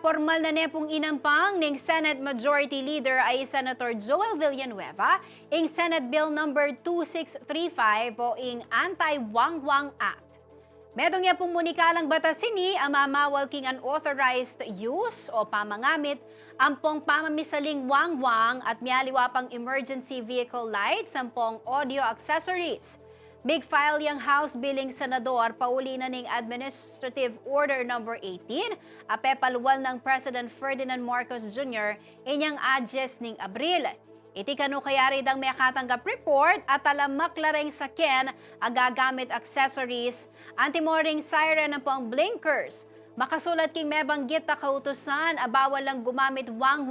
Formal na nepong inampang ng Senate Majority Leader ay Senator Joel Villanueva ing Senate Bill number 2635 o ing Anti-Wang Act. Medong niya pong munikalang batasini ang Pamamawal king unauthorized use o pamangamit ang pong pamamisaling wang at mialiwa pang emergency vehicle lights ang pong audio accessories. Big file yang House Billing Senador Paulina ning Administrative Order number 18 ape paluwal ng President Ferdinand Marcos Jr. inyang adjes ning Abril. Iti kanu kayari dang may katanggap report at alamak lareng sakyan agagamit accessories, anti-mooring siren ng pang blinkers. Makasulat king may banggit na kautusan bawal lang gumamit wang,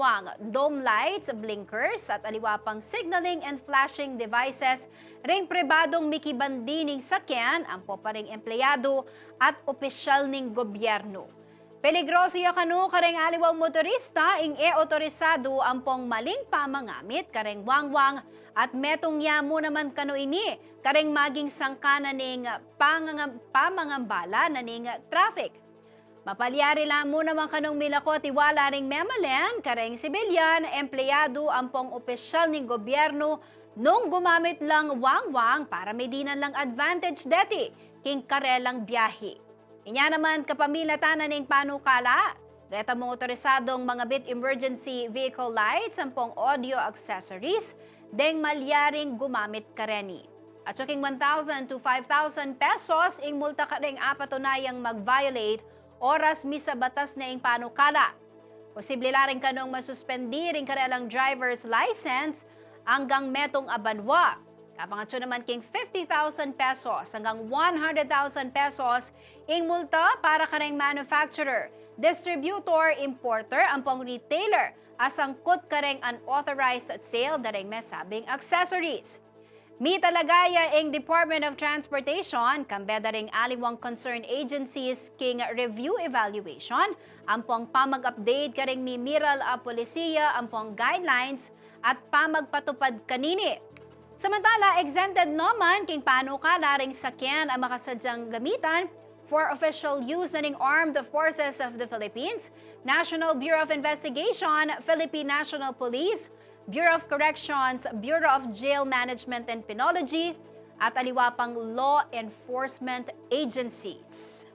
dome lights, blinkers at aliwa pang signaling and flashing devices ring pribadong mikibandining sakyan ang poparing empleyado at opisyal ning gobyerno. Peligroso ya kanu kareng aliwang motorista ing otorisado ang pong maling pamangamit kareng wang at metong yamu naman kanu ini kareng maging sangkana ning pamangambala na ning traffic. Mapalyari lamang naman kanong milako tiwala ring memalen, kareng sibilyan, empleyado ang pong opisyal ng gobyerno nung gumamit lang wang para may dinan lang advantage deti, king karelang biyahe. Inya naman kapamilatanan ng panukala, reta mong otorisadong mga bit emergency vehicle lights ang pong audio accessories, deng malyaring gumamit kareni. At suking 1,000 to 5,000 pesos ing multa kareng apatunayang mag-violate oras misa batas na ing panukala. Posible laring kanong masuspendi ring karelang driver's license hanggang metong abanwa. Kapangatso naman king 50,000 pesos hanggang 100,000 pesos ing multa para kareng manufacturer, distributor, importer, ampong retailer, asangkot kareng unauthorized sale daring mesabing accessories. Mi talagaya ing Department of Transportation, kambeda ring aliwang concerned agencies king review evaluation, ampong pamag-update karing mimiral a polisiya, ampong guidelines at pamagpatupad kanini. Samantala, exempted naman king panukala ring sakyan ang makasadyang gamitan for official use na ning Armed Forces of the Philippines, National Bureau of Investigation, Philippine National Police, Bureau of Corrections, Bureau of Jail Management and Penology, at aliwa pang law enforcement agencies.